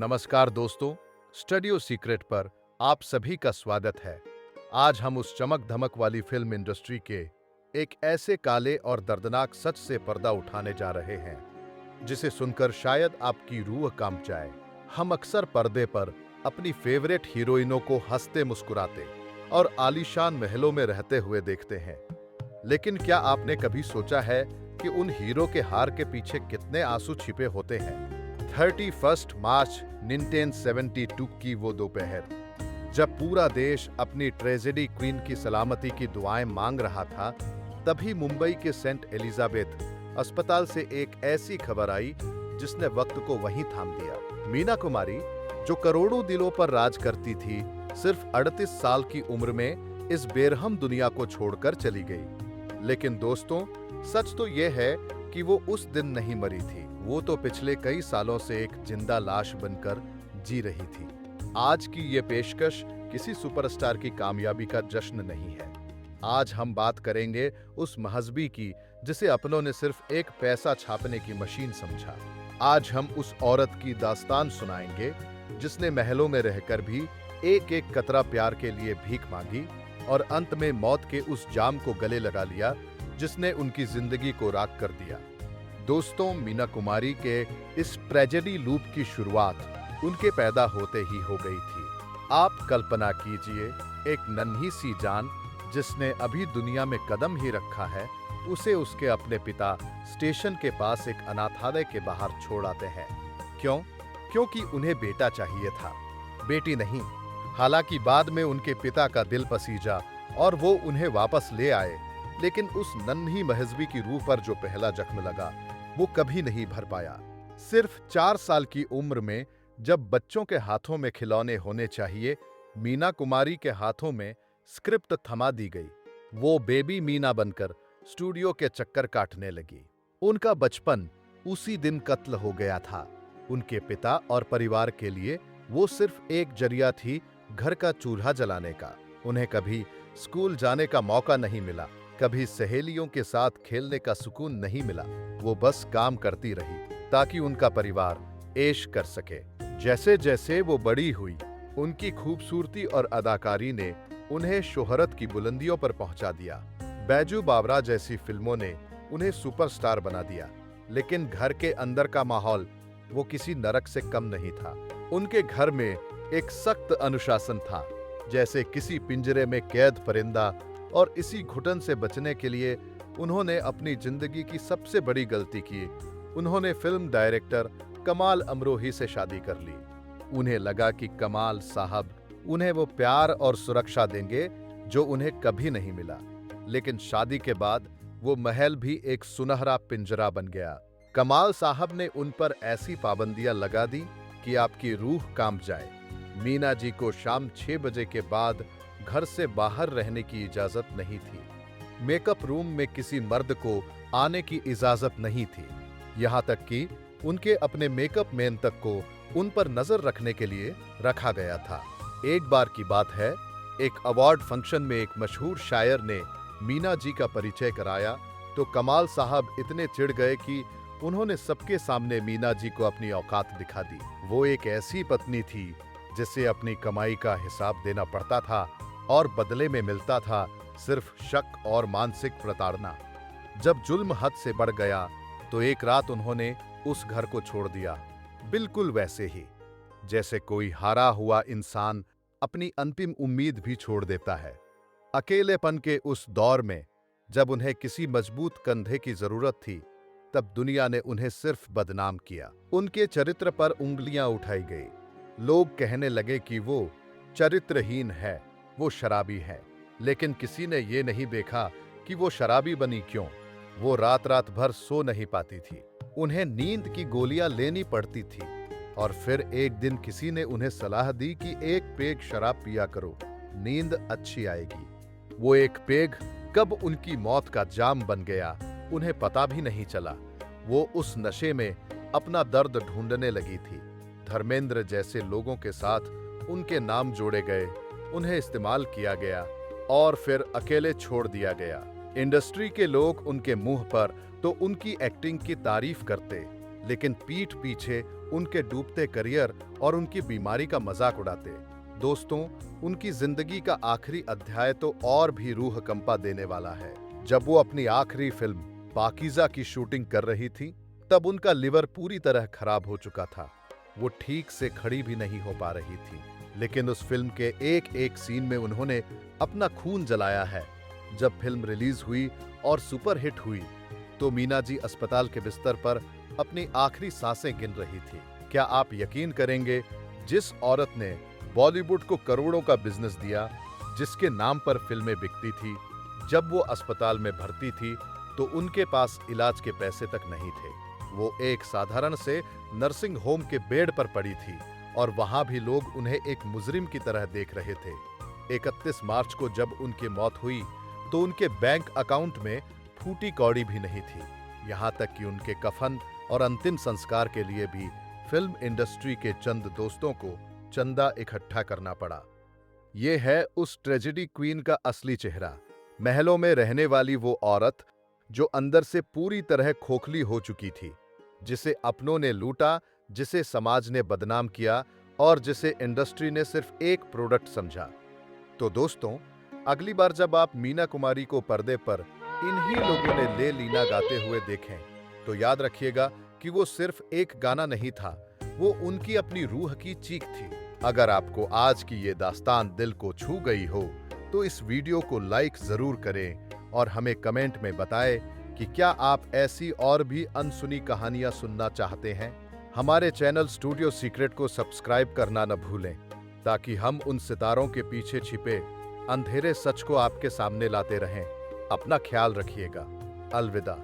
नमस्कार दोस्तों, studio secret पर आप सभी का स्वागत है। आज हम उस चमक धमक वाली फिल्म इंडस्ट्री के एक ऐसे काले और दर्दनाक सच से पर्दा उठाने जा रहे हैं जिसे सुनकर शायद आपकी रूह कांप जाए। हम अक्सर पर्दे पर अपनी फेवरेट हीरोइनों को हंसते मुस्कुराते और आलीशान महलों में रहते हुए देखते हैं, लेकिन क्या आपने कभी सोचा है कि उन हीरो के हार के पीछे कितने आंसू छिपे होते हैं? 31 मार्च 1972 की वो दोपहर, जब पूरा देश अपनी ट्रेजेडी क्वीन की सलामती की दुआएं मांग रहा था, तभी मुंबई के सेंट एलिजाबेथ अस्पताल से एक ऐसी खबर आई जिसने वक्त को वहीं थाम दिया। मीना कुमारी, जो करोड़ों दिलों पर राज करती थी, सिर्फ 38 साल की उम्र में इस बेरहम दुनिया को छोड़कर चली गई। लेकिन दोस्तों, सच तो यह है कि वो उस दिन नहीं मरी थी। वो तो पिछले कई सालों से एक जिंदा लाश बनकर जी रही थी। आज की ये पेशकश किसी सुपरस्टार की कामयाबी का जश्न नहीं है। आज हम बात करेंगे उस महजबी की जिसे अपनों ने सिर्फ एक पैसा छापने की मशीन समझा। आज हम उस औरत की दास्तान सुनाएंगे जिसने महलों में रहकर भी एक एक कतरा प्यार के लिए भीख मांगी और अंत में मौत के उस जाम को गले लगा लिया जिसने उनकी जिंदगी को राख कर दिया। दोस्तों, मीना कुमारी के इस ट्रेजेडी लूप की शुरुआत उनके पैदा होते ही हो गई थी। आप कल्पना कीजिए, एक नन्ही सी जान जिसने अभी दुनिया में कदम ही रखा है, उसे उसके अपने पिता स्टेशन के पास एक अनाथालय के बाहर छोड़ आते हैं। क्यों? क्योंकि उन्हें बेटा चाहिए था, बेटी नहीं। हालांकि बाद में उनके पिता का दिल पसीजा और वो उन्हें वापस ले आए, लेकिन उस नन्ही महजबी की रूह पर जो पहला जख्म लगा वो कभी नहीं भर पाया। सिर्फ 4 साल की उम्र में, जब बच्चों के हाथों में खिलौने होने चाहिए, मीना कुमारी के हाथों में स्क्रिप्ट थमा दी गई। वो बेबी मीना बनकर स्टूडियो के चक्कर काटने लगी। उनका बचपन उसी दिन कत्ल हो गया था। उनके पिता और परिवार के लिए वो सिर्फ एक जरिया थी घर का चूल्हा जलाने का। उन्हें कभी स्कूल जाने का मौका नहीं मिला, कभी सहेलियों के साथ खेलने का सुकून नहीं मिला। वो बस काम करती रही ताकि उनका परिवार ऐश कर सके। जैसे जैसे वो बड़ी हुई, उनकी खूबसूरती और अदाकारी ने उन्हें शोहरत की बुलंदियों पर पहुंचा दिया। बैजू बावरा जैसी फिल्मों ने उन्हें सुपरस्टार बना दिया, लेकिन घर के अंदर का माहौल वो किसी नरक से कम नहीं था। उनके घर में एक सख्त अनुशासन था, जैसे किसी पिंजरे में कैद परिंदा, और इसी घुटन से बचने के लिए उन्होंने अपनी जिंदगी की सबसे बड़ी गलती की। उन्होंने फिल्म डायरेक्टर कमाल अमरोही से शादी कर ली। उन्हें लगा कि कमाल साहब उन्हें वो प्यार और सुरक्षा देंगे जो उन्हें कभी नहीं मिला। लेकिन शादी के बाद वो महल भी एक सुनहरा पिंजरा बन गया। कमाल साहब ने उन पर ऐसी पाबंदियां लगा दी कि आपकी रूह कांप जाए। मीना जी को शाम 6 बजे के बाद घर से बाहर रहने की इजाजत नहीं थी। मेकअप रूम में किसी मर्द को आने की इजाजत नहीं थी। यहां तक कि उनके अपने मेकअप मैन तक को उन पर नजर रखने के लिए रखा गया था। एक बार की बात है, एक अवार्ड फंक्शन में एक मशहूर शायर ने मीना जी का परिचय कराया तो कमाल साहब इतने चिढ़ गए कि उन्होंने सबके सामने मीना जी को अपनी औकात दिखा दी। वो एक ऐसी पत्नी थी जिसे अपनी कमाई का हिसाब देना पड़ता था और बदले में मिलता था सिर्फ शक और मानसिक प्रताड़ना। जब जुल्म हद से बढ़ गया तो एक रात उन्होंने उस घर को छोड़ दिया, बिल्कुल वैसे ही जैसे कोई हारा हुआ इंसान अपनी अंतिम उम्मीद भी छोड़ देता है। अकेलेपन के उस दौर में, जब उन्हें किसी मजबूत कंधे की जरूरत थी, तब दुनिया ने उन्हें सिर्फ बदनाम किया। उनके चरित्र पर उंगलियां उठाई गई। लोग कहने लगे कि वो चरित्रहीन है, वो शराबी है। लेकिन किसी ने ये नहीं देखा कि वो शराबी बनी क्यों। वो रात रात भर सो नहीं पाती थी, उन्हें नींद की गोलियां लेनी पड़ती थी। और फिर एक दिन किसी ने उन्हें सलाह दी कि एक पेग शराब पिया करो, नींद अच्छी आएगी। वो एक पेग कब उनकी मौत का जाम बन गया, उन्हें पता भी नहीं चला। वो उस नशे में अपना दर्द ढूंढने लगी थी। धर्मेंद्र जैसे लोगों के साथ उनके नाम जोड़े गए, उन्हें इस्तेमाल किया गया और फिर अकेले छोड़ दिया गया। इंडस्ट्री के लोग उनके मुंह पर तो उनकी एक्टिंग की तारीफ करते, लेकिन पीठ पीछे उनके डूबते करियर और उनकी बीमारी का मजाक उड़ाते। दोस्तों, उनकी जिंदगी का आखिरी अध्याय तो और भी रूह कंपा देने वाला है। जब वो अपनी आखिरी फिल्म पाकीज़ा की शूटिंग कर रही थी, तब उनका लिवर पूरी तरह खराब हो चुका था। वो ठीक से खड़ी भी नहीं हो पा रही थी, लेकिन उस फिल्म के एक एक सीन में उन्होंने अपना खून जलाया है। जब फिल्म रिलीज हुई और सुपरहिट हुई, तो मीना जी अस्पताल के बिस्तर पर अपनी आखिरी सांसें गिन रही थी। क्या आप यकीन करेंगे, जिस औरत ने बॉलीवुड को करोड़ों का बिजनेस दिया, जिसके नाम पर फिल्में बिकती थी, जब वो अस्पताल में भर्ती थी तो उनके पास इलाज के पैसे तक नहीं थे। वो एक साधारण से नर्सिंग होम के बेड पर पड़ी थी और वहां भी लोग उन्हें एक मुजरिम की तरह देख रहे थे। 31 मार्च को जब उनकी मौत हुई तो उनके बैंक अकाउंट में फूटी कौड़ी भी नहीं थी। यहां तक कि उनके कफन और अंतिम संस्कार के लिए भी फिल्म इंडस्ट्री के चंद दोस्तों को चंदा इकट्ठा करना पड़ा। ये है उस ट्रेजेडी क्वीन का असली चेहरा। महलों में रहने वाली वो औरत जो अंदर से पूरी तरह खोखली हो चुकी थी, जिसे अपनों ने लूटा, जिसे समाज ने बदनाम किया और जिसे इंडस्ट्री ने सिर्फ एक प्रोडक्ट समझा। तो दोस्तों, अगली बार जब आप मीना कुमारी को पर्दे पर इन्हीं लोगों ने ले लीना गाते हुए देखें, तो याद रखिएगा कि वो सिर्फ एक गाना नहीं था, वो उनकी अपनी रूह की चीख थी। अगर आपको आज की ये दास्तान दिल को छू गई हो, तो इस वीडियो को लाइक जरूर करें और हमें कमेंट में बताएं कि क्या आप ऐसी और भी अनसुनी कहानियां सुनना चाहते हैं। हमारे चैनल स्टूडियो सीक्रेट को सब्सक्राइब करना न भूलें, ताकि हम उन सितारों के पीछे छिपे अंधेरे सच को आपके सामने लाते रहें। अपना ख्याल रखिएगा। अलविदा।